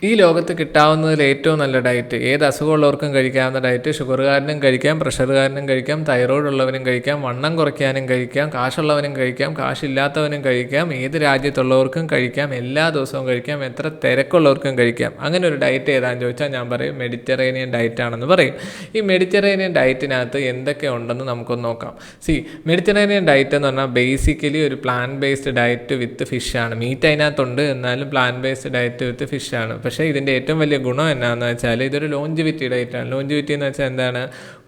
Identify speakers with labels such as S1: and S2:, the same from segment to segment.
S1: ഈ ലോകത്ത് കിട്ടാവുന്നതിൽ ഏറ്റവും നല്ല ഡയറ്റ്, ഏത് അസുഖമുള്ളവർക്കും കഴിക്കാവുന്ന ഡയറ്റ്, ഷുഗറുകാരനും കഴിക്കാം, പ്രഷറുകാരനും കഴിക്കാം, തൈറോയ്ഡ് ഉള്ളവനും കഴിക്കാം, വണ്ണം കുറയ്ക്കാനും കഴിക്കാം, കാശുള്ളവനും കഴിക്കാം, കാശില്ലാത്തവനും കഴിക്കാം, ഏത് രാജ്യത്തുള്ളവർക്കും കഴിക്കാം, എല്ലാ ദിവസവും കഴിക്കാം, എത്ര തിരക്കുള്ളവർക്കും കഴിക്കാം. അങ്ങനെ ഒരു ഡയറ്റ് ഏതാണെന്ന് ചോദിച്ചാൽ ഞാൻ പറയും മെഡിറ്ററേനിയൻ ഡയറ്റ് ആണെന്ന് പറയും. ഈ മെഡിറ്ററേനിയൻ ഡയറ്റിനകത്ത് എന്തൊക്കെ ഉണ്ടെന്ന് നമുക്കൊന്ന് നോക്കാം. മെഡിറ്ററേനിയൻ ഡയറ്റ് എന്ന് പറഞ്ഞാൽ ബേസിക്കലി ഒരു പ്ലാൻ ബേസ്ഡ് ഡയറ്റ് വിത്ത് ഫിഷാണ്. മീറ്റ് അതിനകത്തുണ്ട്, എന്നാലും പ്ലാൻ ബേസ്ഡ് ഡയറ്റ് വിത്ത് ഫിഷാണ്. പക്ഷേ ഇതിൻ്റെ ഏറ്റവും വലിയ ഗുണം എന്നാന്ന് വെച്ചാൽ ഇതൊരു ലോഞ്ചിവിറ്റി ഡയറ്റാണ്. ലോഞ്ചിവിറ്റി എന്ന് വെച്ചാൽ എന്താണ്?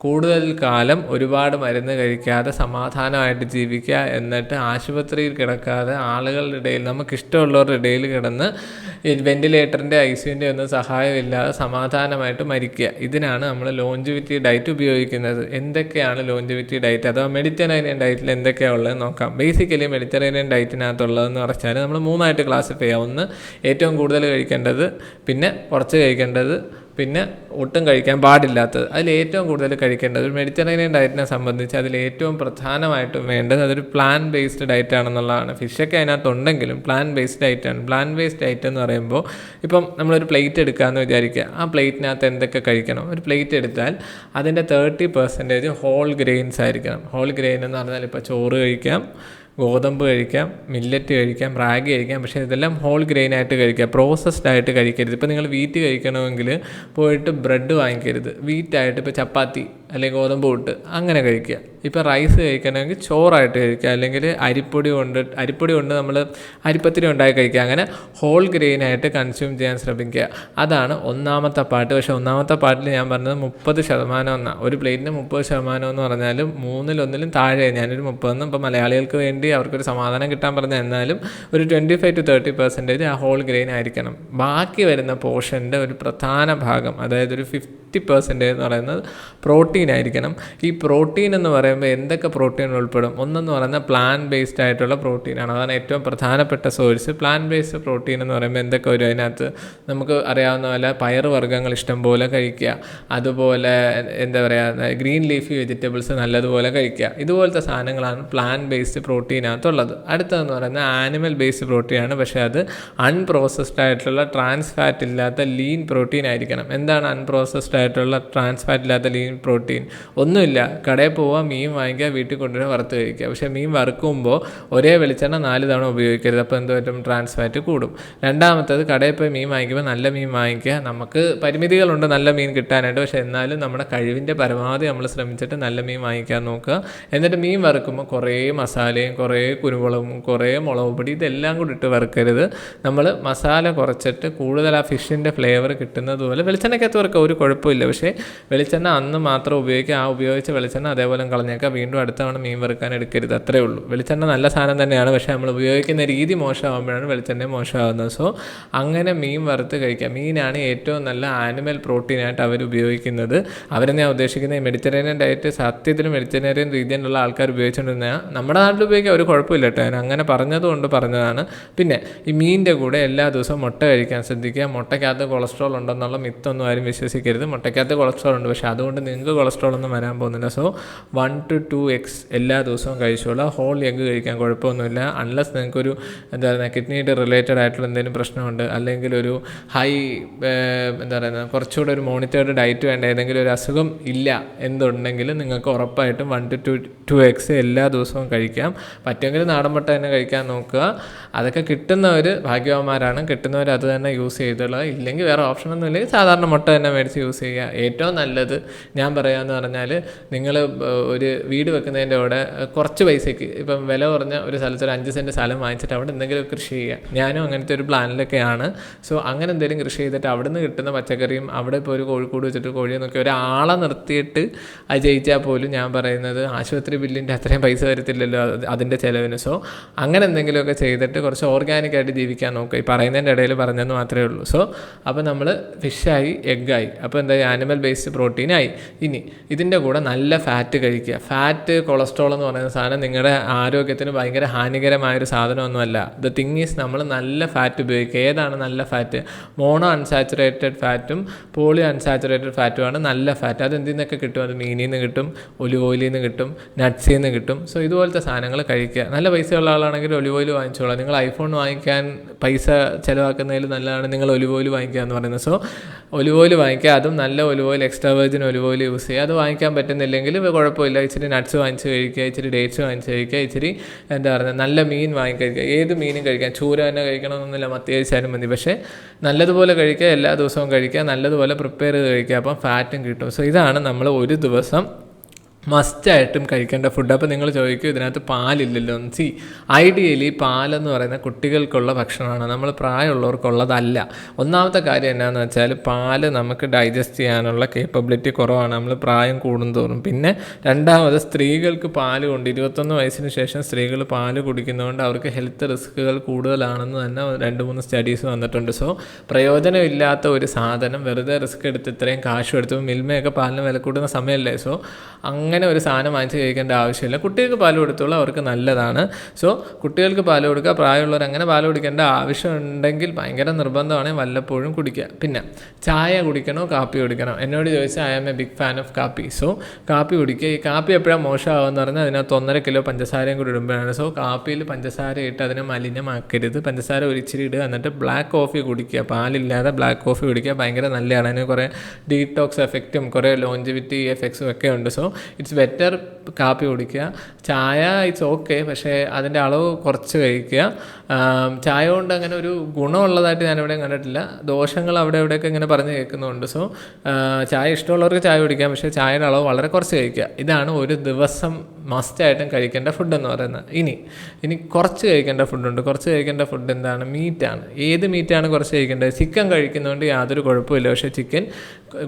S1: കൂടുതൽ കാലം ഒരുപാട് മരുന്ന് കഴിക്കാതെ സമാധാനമായിട്ട് ജീവിക്കുക, എന്നിട്ട് ആശുപത്രിയിൽ കിടക്കാതെ ആളുകളുടെ ഇടയിൽ, നമുക്കിഷ്ടമുള്ളവരുടെ ഇടയിൽ കിടന്ന് വെന്റിലേറ്ററിൻ്റെ ഐസിയുൻ്റെ ഒന്നും സഹായമില്ലാതെ സമാധാനമായിട്ട് മരിക്കുക. ഇതിനാണ് നമ്മൾ ലോഞ്ചിവിറ്റി ഡയറ്റ് ഉപയോഗിക്കുന്നത്. എന്തൊക്കെയാണ് ലോഞ്ചിവിറ്റി ഡയറ്റ് അഥവാ മെഡിറ്ററേനിയൻ ഡയറ്റിൽ എന്തൊക്കെയാണ് ഉള്ളത് നോക്കാം. ബേസിക്കലി മെഡിറ്ററേനിയൻ ഡയറ്റിനകത്തുള്ളതെന്ന് പറഞ്ഞാൽ നമ്മൾ മൂന്നായിട്ട് ക്ലാസിഫൈ ചെയ്യാം. ഒന്ന്, ഏറ്റവും കൂടുതൽ കഴിക്കേണ്ടത്, പിന്നെ കുറച്ച് കഴിക്കേണ്ടത്, പിന്നെ ഒട്ടും കഴിക്കാൻ പാടില്ലാത്തത്. അതിൽ ഏറ്റവും കൂടുതൽ കഴിക്കേണ്ടത് ഒരു മെഡിറ്ററേനിയൻ ഡയറ്റിനെ സംബന്ധിച്ച് അതിൽ ഏറ്റവും പ്രധാനമായിട്ടും വേണ്ടത് അതൊരു പ്ലാൻ ബേസ്ഡ് ഡയറ്റ് ആണെന്നുള്ളതാണ്. ഫിഷൊക്കെ അതിനകത്തുണ്ടെങ്കിലും പ്ലാൻ ബേസ്ഡ് ഡയറ്റാണ്. പ്ലാൻ ബേസ്ഡ് ഡയറ്റ് എന്ന് പറയുമ്പോൾ ഇപ്പം നമ്മളൊരു പ്ലേറ്റ് എടുക്കാമെന്ന് വിചാരിക്കുക. ആ പ്ലേറ്റിനകത്ത് എന്തൊക്കെ കഴിക്കണം? ഒരു പ്ലേറ്റ് എടുത്താൽ അതിൻ്റെ 30% ഹോൾ ഗ്രെയിൻസ് ആയിരിക്കണം. ഹോൾ ഗ്രെയിൻ എന്ന് പറഞ്ഞാൽ ഇപ്പോൾ ചോറ് കഴിക്കാം, ഗോതമ്പ് കഴിക്കാം, മില്ലറ്റ് കഴിക്കാം, റാഗി കഴിക്കാം. പക്ഷേ ഇതെല്ലാം ഹോൾ ഗ്രെയിൻ ആയിട്ട് കഴിക്കുക, പ്രോസസ്ഡ് ആയിട്ട് കഴിക്കരുത്. ഇപ്പോൾ നിങ്ങൾ വീറ്റ് കഴിക്കണമെങ്കിൽ പോയിട്ട് ബ്രെഡ് വാങ്ങിക്കരുത്. വീറ്റായിട്ട് ഇപ്പോൾ ചപ്പാത്തി അല്ലെങ്കിൽ ഗോതമ്പ് പുട്ട് അങ്ങനെ കഴിക്കുക. ഇപ്പോൾ റൈസ് കഴിക്കണമെങ്കിൽ ചോറായിട്ട് കഴിക്കുക, അല്ലെങ്കിൽ അരിപ്പൊടി കൊണ്ട് നമ്മൾ അരിപ്പത്തിരി ഉണ്ടാക്കി കഴിക്കുക. അങ്ങനെ ഹോൾ ഗ്രെയിനായിട്ട് കൺസ്യൂം ചെയ്യാൻ ശ്രമിക്കുക. അതാണ് ഒന്നാമത്തെ പാർട്ട്. പക്ഷേ ഒന്നാമത്തെ പാർട്ടിൽ ഞാൻ പറഞ്ഞത് 30% എന്നാണ്. ഒരു പ്ലേറ്റിന് 30% എന്ന് പറഞ്ഞാൽ 1/3 താഴെ. ഞാനൊരു 30 ഇപ്പോൾ മലയാളികൾക്ക് വേണ്ടി അവർക്കൊരു സമാധാനം കിട്ടാൻ പറഞ്ഞാൽ, എന്നാലും ഒരു 25-30% ആ ഹോൾ ഗ്രെയിൻ ആയിരിക്കണം. ബാക്കി വരുന്ന പോർഷൻ്റെ ഒരു പ്രധാന ഭാഗം, അതായത് ഒരു 50% എന്ന് പറയുന്നത് പ്രോട്ടീൻ ആയിരിക്കണം. ഈ പ്രോട്ടീൻ എന്ന് പറയുമ്പോൾ എന്തൊക്കെ പ്രോട്ടീൻ ഉൾപ്പെടും? ഒന്നെന്ന് പറയുന്നത് പ്ലാൻ ബേസ്ഡ് ആയിട്ടുള്ള പ്രോട്ടീനാണ്. അതാണ് ഏറ്റവും പ്രധാനപ്പെട്ട സോഴ്സ്. പ്ലാൻ ബേസ്ഡ് പ്രോട്ടീൻ എന്ന് പറയുമ്പോൾ എന്തൊക്കെ വരും അതിനകത്ത്? നമുക്ക് അറിയാവുന്ന പോലെ പയർ വർഗ്ഗങ്ങൾ ഇഷ്ടം പോലെ കഴിക്കുക, അതുപോലെ എന്താ പറയുക, ഗ്രീൻ ലീഫി വെജിറ്റബിൾസ് നല്ലതുപോലെ കഴിക്കുക. ഇതുപോലത്തെ സാധനങ്ങളാണ് പ്ലാൻ ബേസ്ഡ് പ്രോട്ടീനകത്തുള്ളത്. അടുത്തതെന്ന് പറയുന്നത് ആനിമൽ ബേസ്ഡ് പ്രോട്ടീനാണ്. പക്ഷേ അത് അൺപ്രോസസ്ഡ് ആയിട്ടുള്ള ട്രാൻസ് ഫാറ്റ് ഇല്ലാത്ത ലീൻ പ്രോട്ടീൻ ആയിരിക്കണം. എന്താണ് അൺപ്രോസസ്ഡ് ആയിട്ടുള്ള ട്രാൻസ് ഫാറ്റ് ഇല്ലാത്ത ലീൻ പ്രോട്ടീൻ? ഒന്നുമില്ല, കടയിൽ പോവുക, മീൻ വാങ്ങിക്കുക, വീട്ടിൽ കൊണ്ടുവരിക, വറുത്ത് കഴിക്കുക. പക്ഷേ മീൻ വറുക്കുമ്പോൾ ഒരേ വെളിച്ചെണ്ണ 4 തവണ ഉപയോഗിക്കരുത്. അപ്പോൾ എന്ത് പറ്റും? ട്രാൻസ് ഫാറ്റ് കൂടും. രണ്ടാമത്തത്, കടയിൽ പോയി മീൻ വാങ്ങിക്കുമ്പോൾ നല്ല മീൻ വാങ്ങിക്കുക. നമുക്ക് പരിമിതികളുണ്ട് നല്ല മീൻ കിട്ടാനായിട്ട്, പക്ഷേ എന്നാലും നമ്മുടെ കഴിവിൻ്റെ പരമാവധി നമ്മൾ ശ്രമിച്ചിട്ട് നല്ല മീൻ വാങ്ങിക്കാൻ നോക്കുക. എന്നിട്ട് മീൻ വറുക്കുമ്പോൾ കുറേ മസാലയും കുറേ കുരുമുളകും കുറേ മുളക് പൊടി ഇതെല്ലാം കൂടി ഇട്ട് വറുക്കരുത്. നമ്മൾ മസാല കുറച്ചിട്ട് കൂടുതൽ ആ ഫിഷിൻ്റെ ഫ്ലേവർ കിട്ടുന്നത് പോലെ വെളിച്ചെണ്ണയ്ക്കകത്ത് വറുക്കുക, ഒരു കുഴപ്പമില്ല. പക്ഷേ വെളിച്ചെണ്ണ അന്ന് മാത്രം ഉപയോഗിക്കുക. ആ ഉപയോഗിച്ച വെളിച്ചെണ്ണ അതേപോലെ കളഞ്ഞേക്കുക. വീണ്ടും അടുത്ത തവണ മീൻ വറുക്കാൻ എടുക്കരുത്. അത്രേ ഉള്ളൂ. വെളിച്ചെണ്ണ നല്ല സാധനം തന്നെയാണ്, പക്ഷേ നമ്മൾ ഉപയോഗിക്കുന്ന രീതി മോശമാകുമ്പോഴാണ് വെളിച്ചെണ്ണ മോശമാകുന്നത്. സോ അങ്ങനെ മീൻ വറുത്ത് കഴിക്കുക. മീനാണ് ഏറ്റവും നല്ല ആനിമൽ പ്രോട്ടീനായിട്ട് അവർ ഉപയോഗിക്കുന്നത്. അവരെന്നെ ഉദ്ദേശിക്കുന്നത് ഈ മെഡിറ്ററേനിയൻ ഡയറ്റ് സത്യത്തിലും മെഡിറ്ററേനിയൻ രീതിയിലുള്ള ആൾക്കാർ ഉപയോഗിച്ചുകൊണ്ടിരുന്ന നമ്മുടെ നാട്ടിൽ ഉപയോഗിക്കുക ഒരു കുഴപ്പമില്ല കേട്ടോ. ഞാൻ അങ്ങനെ പറഞ്ഞതുകൊണ്ട് പറഞ്ഞതാണ്. പിന്നെ ഈ മീനിൻ്റെ കൂടെ എല്ലാ ദിവസവും മുട്ട കഴിക്കാൻ ശ്രദ്ധിക്കുക. മുട്ടയ്ക്കകത്ത് കൊളസ്ട്രോൾ ഉണ്ടെന്നുള്ള മിത്തൊന്നും ആരും വിശ്വസിക്കരുത്. മുട്ടയ്ക്കകത്ത് കൊളസ്ട്രോൾ ഉണ്ട്, പക്ഷേ അതുകൊണ്ട് നിങ്ങൾക്ക് കൊളസ്ട്രോൾ ഒന്നും വരാൻ പോകുന്നില്ല. സോ 1-2 eggs എല്ലാ ദിവസവും കഴിച്ചോളാം. ഹോൾ എഗ്ഗ് കഴിക്കാൻ കുഴപ്പമൊന്നുമില്ല. അൺലെസ് നിങ്ങൾക്കൊരു എന്താ പറയുക കിഡ്നിയുടെ റിലേറ്റഡ് ആയിട്ടുള്ള എന്തെങ്കിലും പ്രശ്നമുണ്ട്, അല്ലെങ്കിൽ ഒരു ഹൈ എന്താ പറയുക കുറച്ചുകൂടെ ഒരു മോണിറ്റേർഡ് ഡയറ്റ് വേണ്ട, ഏതെങ്കിലും ഒരു അസുഖം ഇല്ല എന്തുണ്ടെങ്കിൽ നിങ്ങൾക്ക് ഉറപ്പായിട്ടും 1-2 eggs എല്ലാ ദിവസവും കഴിക്കാം. പറ്റുമെങ്കിൽ നാടൻ മുട്ട തന്നെ കഴിക്കാൻ നോക്കുക. അതൊക്കെ കിട്ടുന്നവർ ഭാഗ്യവാന്മാരാണ്. കിട്ടുന്നവർ അത് തന്നെ യൂസ് ചെയ്തുള്ള, ഇല്ലെങ്കിൽ വേറെ ഓപ്ഷനൊന്നും ഇല്ലെങ്കിൽ സാധാരണ മുട്ട തന്നെ മേടിച്ച് യൂസ് ചെയ്യുക. ഏറ്റവും നല്ലത് ഞാൻ പറയാമെന്ന് പറഞ്ഞാൽ, നിങ്ങൾ ഒരു വീട് വെക്കുന്നതിൻ്റെ കൂടെ കുറച്ച് പൈസയ്ക്ക് ഇപ്പം വില കുറഞ്ഞ ഒരു സ്ഥലത്ത് ഒരു 5 സെൻറ്റ് സ്ഥലം വാങ്ങിച്ചിട്ട് അവിടെ എന്തെങ്കിലും കൃഷി ചെയ്യുക. ഞാനും അങ്ങനത്തെ ഒരു പ്ലാനിലൊക്കെയാണ്. സോ അങ്ങനെ എന്തെങ്കിലും കൃഷി ചെയ്തിട്ട് അവിടെ നിന്ന് കിട്ടുന്ന പച്ചക്കറിയും, അവിടെ ഇപ്പോൾ ഒരു കോഴിക്കോട് വെച്ചിട്ട് കോഴിയെ നോക്കി ഒരാളെ നിർത്തിയിട്ട് അത് ജയിച്ചാൽ പോലും ഞാൻ പറയുന്നത് ആശുപത്രി ബില്ലിൻ്റെ അത്രയും പൈസ വരത്തില്ലല്ലോ അതിൻ്റെ ചിലവിന്. സോ അങ്ങനെ എന്തെങ്കിലുമൊക്കെ ചെയ്തിട്ട് കുറച്ച് ഓർഗാനിക്കായിട്ട് ജീവിക്കാൻ നോക്കുക. ഈ പറയുന്നതിൻ്റെ ഇടയിൽ പറഞ്ഞതെന്ന് മാത്രമേ ഉള്ളൂ. സോ അപ്പോൾ നമ്മൾ ഫിഷായി, എഗ്ഗായി, അപ്പോൾ എന്തായി? ആനിമൽ ബേസ്ഡ് പ്രോട്ടീനായി. ഇനി ഇതിൻ്റെ കൂടെ നല്ല ഫാറ്റ് കഴിക്കുക. ഫാറ്റ്, കൊളസ്ട്രോൾ എന്ന് പറയുന്ന സാധനം നിങ്ങളുടെ ആരോഗ്യത്തിന് ഭയങ്കര ഹാനികരമായൊരു സാധനമൊന്നുമല്ല. ദ തിങ് ഈസ് നമ്മൾ നല്ല ഫാറ്റ് ഉപയോഗിക്കുക. ഏതാണ് നല്ല ഫാറ്റ്? മോണോ അൺസാച്ചുറേറ്റഡ് ഫാറ്റും പോളി അൺസാച്ചുറേറ്റഡ് ഫാറ്റുമാണ് നല്ല ഫാറ്റ്. അത് എന്തിൽ നിന്നൊക്കെ കിട്ടും? അത് മീനിൽ നിന്ന് കിട്ടും, ഒലിവ് ഓയിലിൽ നിന്ന് കിട്ടും, നട്ട്സിൽ നിന്ന് കിട്ടും. സോ ഇതുപോലത്തെ സാധനങ്ങൾ കഴിക്കുക. നല്ല പൈസയുള്ള ആളാണെങ്കിൽ ഒലിവ് ഓയിൽ വാങ്ങിച്ചോളാം. നിങ്ങൾ ഐഫോൺ വാങ്ങിക്കാൻ പൈസ ചിലവാക്കുന്നതിൽ നല്ലതാണ് നിങ്ങൾ ഒലിവ് ഓയിൽ വാങ്ങിക്കുക എന്ന് പറയുന്നത്. സോ ഒലിവ് ഓയിൽ വാങ്ങിക്കുക, അതും നല്ല olive oil, extra virgin olive oil use ചെയ്യുക. അത് വാങ്ങിക്കാൻ പറ്റുന്നില്ലെങ്കിൽ കുഴപ്പമില്ല, ഇച്ചിരി നട്ട്സ് വാങ്ങിച്ച് കഴിക്കുക, ഇച്ചിരി ഡേറ്റ്സ് വാങ്ങിച്ച് കഴിക്കുക, ഇച്ചിരി എന്താ പറയുക നല്ല മീൻ വാങ്ങിക്കഴിക്കുക. ഏത് മീനും കഴിക്കാം, ചൂര തന്നെ കഴിക്കണമെന്നൊന്നുമില്ല, മത്തി കഴിച്ചാലും മതി. പക്ഷേ നല്ലതുപോലെ കഴിക്കുക, എല്ലാ ദിവസവും കഴിക്കുക, നല്ലതുപോലെ പ്രിപ്പയർ ചെയ്ത് കഴിക്കുക, അപ്പം ഫാറ്റും കിട്ടും. സോ ഇതാണ് നമ്മൾ ഒരു ദിവസം മസ്റ്റായിട്ടും കഴിക്കേണ്ട ഫുഡ്. അപ്പോൾ നിങ്ങൾ ചോദിക്കും ഇതിനകത്ത് പാലില്ലല്ലോ. ഐഡിയലി പാലെന്ന് പറയുന്ന കുട്ടികൾക്കുള്ള ഭക്ഷണമാണ്, നമ്മൾ പ്രായമുള്ളവർക്കുള്ളതല്ല. ഒന്നാമത്തെ കാര്യം എന്നാന്ന് വെച്ചാൽ പാല് നമുക്ക് ഡൈജസ്റ്റ് ചെയ്യാനുള്ള കേപ്പബിലിറ്റി കുറവാണ് നമ്മൾ പ്രായം കൂടുന്തോറും. പിന്നെ രണ്ടാമത് സ്ത്രീകൾക്ക് പാല് കൊണ്ട് 21 വയസ്സിന് ശേഷം സ്ത്രീകൾ പാല് കുടിക്കുന്നതുകൊണ്ട് അവർക്ക് ഹെൽത്ത് റിസ്കുകൾ കൂടുതലാണെന്ന് തന്നെ 2-3 സ്റ്റഡീസ് വന്നിട്ടുണ്ട്. സോ പ്രയോജനമില്ലാത്ത ഒരു സാധനം വെറുതെ റിസ്ക് എടുത്ത് ഇത്രയും കാശ് എടുത്ത്, മിൽമയൊക്കെ പാലിന് വില കൂടുന്ന സമയമല്ലേ. സോ അങ്ങനെ ഒരു സാധനം വാങ്ങിച്ച് കഴിക്കേണ്ട ആവശ്യമില്ല. കുട്ടികൾക്ക് പാൽ കൊടുത്തോളൂ, അവർക്ക് നല്ലതാണ്. സോ കുട്ടികൾക്ക് പാൽ കൊടുക്കുക, പ്രായമുള്ളവർ അങ്ങനെ പാൽ കുടിക്കേണ്ട ആവശ്യമുണ്ടെങ്കിൽ ഭയങ്കര നിർബന്ധമാണ് വല്ലപ്പോഴും കുടിക്കുക. പിന്നെ ചായ കുടിക്കണോ കാപ്പി കുടിക്കണോ എന്നോട് ചോദിച്ചാൽ I am a big fan of kaapi. So കാപ്പി കുടിക്കുക. ഈ കാപ്പി എപ്പോഴാണ് മോശമാകുമെന്ന് പറഞ്ഞാൽ അതിനകത്ത് 1.5 കിലോ പഞ്ചസാരയും കൂടി ഇടുമ്പോഴാണ്. സോ കാപ്പിയിൽ പഞ്ചസാര ഇട്ട് അതിനെ മലിനമാക്കരുത്, പഞ്ചസാര ഒരിച്ചിരി ഇടുക, എന്നിട്ട് ബ്ലാക്ക് കോഫി കുടിക്കുക. പാലില്ലാതെ ബ്ലാക്ക് കോഫി കുടിക്കുക, ഭയങ്കര നല്ലതാണ്. അതിന് കുറേ ഡീടോക്സ് എഫക്റ്റും കുറേ ലോഞ്ചിവിറ്റി എഫക്ട്സും ഒക്കെ ഉണ്ട്. സോ ഇറ്റ്സ് ബെറ്റർ കാപ്പി കുടിക്കുക. ചായ ഇറ്റ്സ് ഓക്കെ, പക്ഷേ അതിൻ്റെ അളവ് കുറച്ച് കഴിക്കുക. ചായ കൊണ്ട് അങ്ങനെ ഒരു ഗുണമുള്ളതായിട്ട് ഞാനിവിടെ കണ്ടിട്ടില്ല, ദോഷങ്ങൾ അവിടെ ഇവിടെയൊക്കെ ഇങ്ങനെ പറഞ്ഞ് കേൾക്കുന്നുണ്ട്. സോ ചായ ഇഷ്ടമുള്ളവർക്ക് ചായ കുടിക്കാം, പക്ഷേ ചായയുടെ അളവ് വളരെ കുറച്ച് കഴിക്കുക. ഇതാണ് ഒരു ദിവസം മസ്റ്റായിട്ടും കഴിക്കേണ്ട ഫുഡ് എന്ന് പറയുന്നത്. ഇനി കുറച്ച് കഴിക്കേണ്ട ഫുഡുണ്ട്. കുറച്ച് കഴിക്കേണ്ട ഫുഡ് എന്താണ്? മീറ്റാണ്. ഏത് മീറ്റാണ് കുറച്ച് കഴിക്കേണ്ടത്? ചിക്കൻ കഴിക്കുന്നതുകൊണ്ട് യാതൊരു കുഴപ്പമില്ല, പക്ഷേ chicken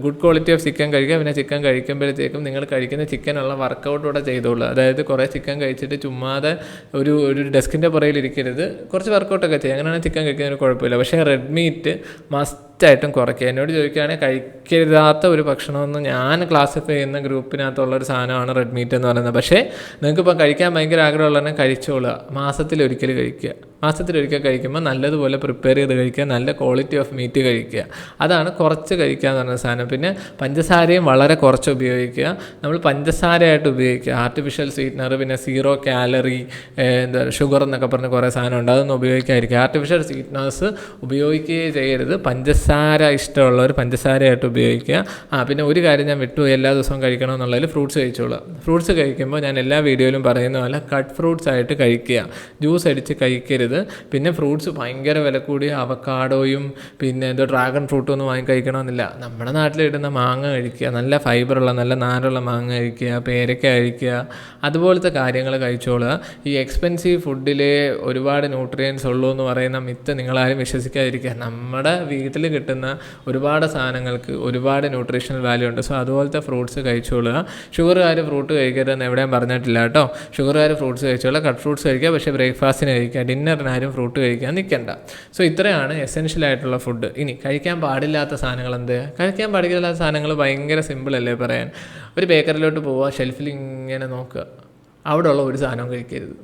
S1: good quality of chicken കഴിക്കുക. പിന്നെ ചിക്കൻ കഴിക്കുമ്പോഴത്തേക്കും നിങ്ങൾ കഴിക്കുന്ന ചിക്കനുള്ള വർക്കൗട്ടൂടെ ചെയ്തോളൂ. അതായത് കുറേ ചിക്കൻ കഴിച്ചിട്ട് ചുമ്മാതെ ഒരു ഡെസ്കിൻ്റെ പുറയിൽ ഇരിക്കരുത്, കുറച്ച് വർക്കൗട്ടൊക്കെ ചെയ്യുക. അങ്ങനെയാണ് ചിക്കൻ കഴിക്കുന്നതിന് കുഴപ്പമില്ല. പക്ഷേ റെഡ് മീറ്റ് മസ്റ്റായിട്ടും കുറയ്ക്കുക. എന്നോട് ചോദിക്കുകയാണെങ്കിൽ കഴിക്കരുതാത്ത ഒരു ഭക്ഷണമെന്ന് ഞാൻ ക്ലാസിഫൈ ചെയ്യുന്ന ഗ്രൂപ്പിനകത്തുള്ളൊരു സാധനമാണ് റെഡ് മീറ്റ് എന്ന് പറയുന്നത്. പക്ഷേ നിങ്ങൾക്കിപ്പോൾ കഴിക്കാൻ ഭയങ്കര ആഗ്രഹമുള്ളതിനെ കഴിച്ചോളുക. മാസത്തിലൊരിക്കൽ കഴിക്കുക. മാസത്തിലൊരിക്കൽ കഴിക്കുമ്പോൾ നല്ലതുപോലെ പ്രിപ്പയർ ചെയ്ത് കഴിക്കുക, നല്ല ക്വാളിറ്റി ഓഫ് മീറ്റ് കഴിക്കുക. അതാണ് കുറച്ച് കഴിക്കുക എന്ന് പറയുന്ന സാധനം. പിന്നെ പഞ്ചസാരയും വളരെ കുറച്ച് ഉപയോഗിക്കുക. നമ്മൾ പഞ്ചസാരയായിട്ട് ഉപയോഗിക്കുക, ആർട്ടിഫിഷ്യൽ സ്വീറ്റ്നർ, പിന്നെ 0 കാലറി ഷുഗർ എന്നൊക്കെ പറഞ്ഞ് കുറേ സാധനമുണ്ട്, അതൊന്നും ഉപയോഗിക്കാതിരിക്കുക. ആർട്ടിഫിഷ്യൽ സ്വീറ്റ്നേഴ്സ് ഉപയോഗിക്കുകയേ ചെയ്യരുത്. പഞ്ചസാര ഇഷ്ടമുള്ളവർ പഞ്ചസാരയായിട്ട് ഉപയോഗിക്കുക. പിന്നെ ഒരു കാര്യം ഞാൻ വിട്ടു, എല്ലാ ദിവസവും കഴിക്കണമെന്നുള്ളതിൽ ഫ്രൂട്ട്സ് കഴിച്ചോളൂ. ഫ്രൂട്ട്സ് കഴിക്കുമ്പോൾ ഞാൻ എല്ലാ വീഡിയോയിലും പറയുന്ന പോലെ കട്ട് ഫ്രൂട്ട്സ് ആയിട്ട് കഴിക്കുക, ജ്യൂസ് അടിച്ച് കഴിക്കരുത്. പിന്നെ ഫ്രൂട്ട്സ് ഭയങ്കര വില കൂടിയ അവക്കാഡോയും പിന്നെ ഡ്രാഗൺ ഫ്രൂട്ടും ഒന്നും വാങ്ങി കഴിക്കണമെന്നില്ല. നമ്മുടെ നാട്ടിലിടുന്ന മാങ്ങ കഴിക്കുക, നല്ല ഫൈബറുള്ള നല്ല നാരുള്ള മാങ്ങ കഴിക്കുക, പേരയ്ക്ക കഴിക്കുക, അതുപോലത്തെ കാര്യങ്ങൾ കഴിച്ചോളുക. ഈ എക്സ്പെൻസീവ് ഫുഡിലെ ഒരുപാട് ന്യൂട്രിയൻസ് ഉള്ളൂ എന്ന് പറയുന്ന മിത്ത് നിങ്ങളാരും വിശ്വസിക്കാതിരിക്കുക. നമ്മുടെ വീട്ടിൽ കിട്ടുന്ന ഒരുപാട് സാധനങ്ങൾക്ക് ഒരുപാട് ന്യൂട്രീഷണൽ വാല്യൂ ഉണ്ട്. സോ അതുപോലത്തെ ഫ്രൂട്ട്സ് കഴിച്ചോളുക. ഷുഗറുകാർ ഫ്രൂട്ട് കഴിക്കരുതെന്ന് എവിടെയും പറഞ്ഞിട്ടില്ല കേട്ടോ. ഷുഗറുകാർ ഫ്രൂട്ട്സ് കഴിച്ചോളുക, കട്ട് ഫ്രൂട്ട്സ് കഴിക്കുക, പക്ഷേ ബ്രേക്ക്ഫാസ്റ്റിന് കഴിക്കുക, ഡിന്നറിനാരും ഫ്രൂട്ട് കഴിക്കാൻ നിൽക്കണ്ട. സോ ഇത്രയാണ് എസെൻഷ്യൽ ആയിട്ടുള്ള ഫുഡ്. ഇനി കഴിക്കാൻ പാടില്ലാത്ത സാധനങ്ങൾ എന്ത്? കഴിക്കാൻ പാടില്ലാത്ത സാധനങ്ങൾ ഭയങ്കര സിമ്പിളല്ലേ പറയാൻ. ഒരു ബേക്കറിലോട്ട് പോവുക, ഷെൽഫിൽ ഇങ്ങനെ നോക്കുക, അവിടെയുള്ള ഒരു സാധനവും കഴിക്കരുത്.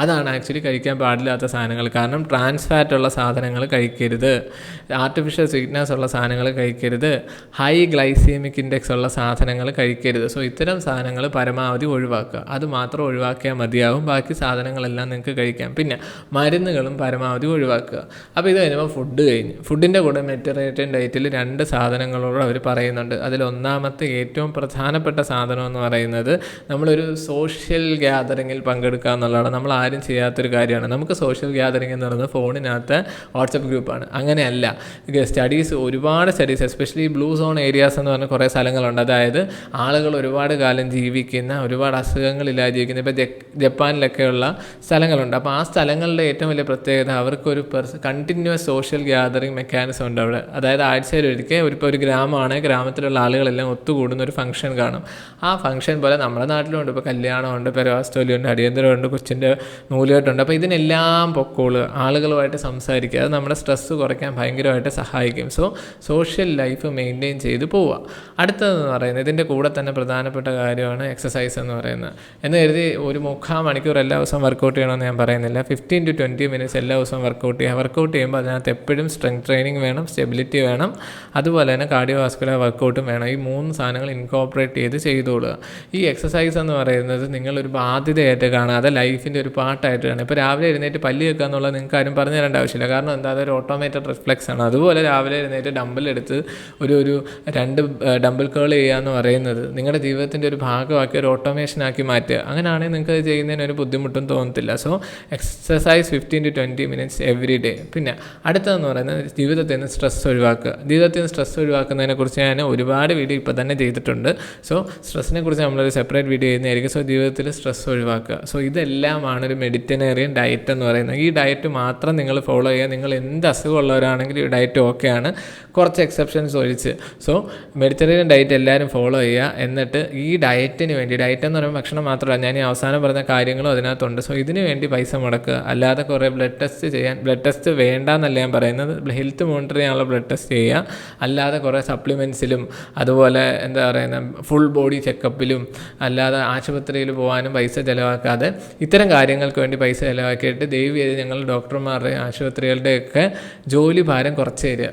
S1: അതാണ് ആക്ച്വലി കഴിക്കാൻ പാടില്ലാത്ത സാധനങ്ങൾ. കാരണം ട്രാൻസ് ഫാറ്റ് ഉള്ള സാധനങ്ങൾ കഴിക്കരുത്, ആർട്ടിഫിഷ്യൽ സ്വീറ്റ്നസ് ഉള്ള സാധനങ്ങൾ കഴിക്കരുത്, ഹൈ ഗ്ലൈസീമിക് ഇൻഡെക്സ് ഉള്ള സാധനങ്ങൾ കഴിക്കരുത്. സോ ഇത്തരം സാധനങ്ങൾ പരമാവധി ഒഴിവാക്കുക. അത് മാത്രം ഒഴിവാക്കിയാൽ മതിയാവും, ബാക്കി സാധനങ്ങളെല്ലാം നിങ്ങൾക്ക് കഴിക്കാം. പിന്നെ മരുന്നുകളും പരമാവധി ഒഴിവാക്കുക. അപ്പോൾ ഇത് കഴിഞ്ഞപ്പോൾ ഫുഡ് കഴിഞ്ഞ്, ഫുഡിൻ്റെ കൂടെ മെഡിറ്ററേനിയൻ ഡയറ്റിൽ 2 സാധനങ്ങളോട് അവർ പറയുന്നുണ്ട്. അതിലൊന്നാമത്തെ ഏറ്റവും പ്രധാനപ്പെട്ട സാധനം എന്ന് പറയുന്നത് നമ്മളൊരു സോഷ്യൽ ഗ്യാതറിങ്ങിൽ പങ്കെടുക്കുക എന്നുള്ളതാണ്. നമ്മൾ ആരും ചെയ്യാത്തൊരു കാര്യമാണ്. നമുക്ക് സോഷ്യൽ ഗ്യാതറിംഗ് എന്ന് പറയുന്നത് ഫോണിനകത്ത് വാട്സപ്പ് ഗ്രൂപ്പാണ്. അങ്ങനെയല്ല, ഒരുപാട് studies especially blue zone areas എന്ന് പറഞ്ഞ കുറേ സ്ഥലങ്ങളുണ്ട്. അതായത് ആളുകൾ ഒരുപാട് കാലം ജീവിക്കുന്ന, ഒരുപാട് അസുഖങ്ങളില്ലാതെ ജീവിക്കുന്ന, ഇപ്പോൾ ജപ്പാനിലൊക്കെയുള്ള സ്ഥലങ്ങളുണ്ട്. അപ്പോൾ ആ സ്ഥലങ്ങളുടെ ഏറ്റവും വലിയ പ്രത്യേകത അവർക്കൊരു കണ്ടിന്യൂസ് സോഷ്യൽ ഗ്യാതറിംഗ് മെക്കാനിസം ഉണ്ട് അവിടെ. അതായത് ആഴ്ചയിലൊരിക്കൽ ഒരു ഗ്രാമമാണ്, ഗ്രാമത്തിലുള്ള ആളുകളെല്ലാം ഒത്തുകൂടുന്ന ഒരു ഫംഗ്ഷൻ കാണും. ആ ഫംഗ്ഷൻ പോലെ നമ്മുടെ നാട്ടിലുണ്ട്. ഇപ്പോൾ കല്യാണമുണ്ട്, പെരവാസ്തോലിയുണ്ട്, അടിയന്തരമുണ്ട്, കൊച്ചിൻ്റെ നൂലുകെട്ടുണ്ട്. അപ്പോൾ ഇതിനെല്ലാം പൊക്കോള്, ആളുകളുമായിട്ട് സംസാരിക്കുക, അത് നമ്മുടെ സ്ട്രെസ്സ് കുറയ്ക്കാൻ ഭയങ്കരമായിട്ട് സഹായിക്കും. സോ സോഷ്യൽ ലൈഫ് മെയിൻറ്റെയിൻ ചെയ്ത് പോവുക. അടുത്തതെന്ന് പറയുന്നത് ഇതിൻ്റെ കൂടെ തന്നെ പ്രധാനപ്പെട്ട കാര്യമാണ് എക്സസൈസ് എന്ന് പറയുന്നത്. എന്ന് കരുതി ഒരു 3/4 മണിക്കൂർ എല്ലാ ദിവസവും വർക്കൗട്ട് ചെയ്യണമെന്ന് ഞാൻ പറയുന്നില്ല. 15 to 20 മിനിറ്റ്സ് എല്ലാ ദിവസവും വർക്കൗട്ട് ചെയ്യുക. വർക്കൗട്ട് ചെയ്യുമ്പോൾ അതിനകത്ത് എപ്പോഴും സ്ട്രെങ്ത് ട്രെയിനിങ് വേണം, സ്റ്റെബിലിറ്റി വേണം, അതുപോലെ തന്നെ കാർഡിയോവാസ്കുലർ വർക്കൗട്ടും വേണം. ഈ 3 സാധനങ്ങൾ ഇൻകോർപ്പറേറ്റ് ചെയ്തുകൊള്ളുക. ഈ എക്സസൈസ് എന്ന് പറയുന്നത് നിങ്ങളൊരു ബാധ്യതയായിട്ട് കാണാതെ ലൈഫിൻ്റെ ഒരു പാർട്ടായിട്ട് കാണുക. ഇപ്പോൾ രാവിലെ എഴുന്നേറ്റ് പല്ല് വെക്കുക എന്നുള്ളത് നിങ്ങൾക്ക് ആരും പറഞ്ഞു തരേണ്ട ആവശ്യമില്ല. കാരണം എന്താ, അതൊരു ഓട്ടോമേറ്റഡ് റിഫ്ലെക്സ് ആണ്. അതുപോലെ രാവിലെ എഴുന്നേറ്റ് ഡമ്പലെടുത്ത് ഒരു 2 ഡമ്പൽ കേൾ ചെയ്യുക എന്ന് പറയുന്നത് നിങ്ങളുടെ ജീവിതത്തിൻ്റെ ഒരു ഭാഗമാക്കി ഒരു ഓട്ടോമേഷനാക്കി മാറ്റുക. അങ്ങനെയാണെങ്കിൽ നിങ്ങൾക്ക് അത് ചെയ്യുന്നതിന് ഒരു ബുദ്ധിമുട്ടും തോന്നത്തില്ല. So exercise 15 to 20 minutes every day. പിന്നെ അടുത്തതെന്ന് പറയുന്നത് ജീവിതത്തിൽ നിന്ന് സ്ട്രെസ് ഒഴിവാക്കുക. ജീവിതത്തിൽ നിന്ന് സ്ട്രെസ് ഒഴിവാക്കുന്നതിനെക്കുറിച്ച് ഞാൻ ഒരുപാട് വീഡിയോ ഇപ്പോൾ തന്നെ ചെയ്തിട്ടുണ്ട്. സോ സ്ട്രെസ്സിനെ കുറിച്ച് നമ്മളൊരു സെപ്പറേറ്റ് വീഡിയോ ചെയ്യുന്നതായിരിക്കും. സോ ജീവിതത്തിൽ സ്ട്രെസ് ഒഴിവാക്കുക. സോ ഇതെല്ലാമാണ് ഒരു മെഡിറ്ററേനിയൻ ഡയറ്റ് എന്ന് പറയുന്നത്. ഈ ഡയറ്റ് മാത്രം നിങ്ങൾ ഫോളോ ചെയ്യുക. നിങ്ങൾ എന്ത് അസുഖമുള്ളവരാണെങ്കിലും ഈ ഡയറ്റ് ഓക്കെയാണ്, കുറച്ച് എക്സെപ്ഷൻസ് ഒഴിച്ച്. സോ മെഡിറ്ററേനിയൻ ഡയറ്റ് എല്ലാവരും ഫോളോ ചെയ്യുക. എന്നിട്ട് ഈ ഡയറ്റിന് വേണ്ടി, ഡയറ്റ് എന്ന് പറയുമ്പോൾ ഭക്ഷണം മാത്രമല്ല, ഞാൻ ഈ അവസാനം പറഞ്ഞ കാര്യങ്ങളും അതിനകത്തുണ്ട്. സോ ഇതിന് വേണ്ടി പൈസ മുടക്കുക. അല്ലാതെ കുറേ ബ്ലഡ് ടെസ്റ്റ് വേണ്ട എന്നല്ല ഞാൻ പറയുന്നത്. ഹെൽത്ത് മോണിറ്റർ ചെയ്യാനുള്ള ബ്ലഡ് ടെസ്റ്റ് ചെയ്യുക. അല്ലാതെ കുറേ സപ്ലിമെൻറ്റ്സിലും അതുപോലെ എന്താ പറയുന്നത് ഫുൾ ബോഡി ചെക്കപ്പിലും അല്ലാതെ ആശുപത്രിയിൽ പോകാനും പൈസ ചിലവാക്കാതെ ഇത്തരം കാര്യങ്ങൾക്ക് വേണ്ടി പൈസ ചിലവാക്കിയിട്ട് ദയവ് ചെയ്ത് ഞങ്ങൾ ഡോക്ടർമാരുടെ ആശുപത്രികളുടെയൊക്കെ ജോലി ഭാരം കുറച്ച് തരിക.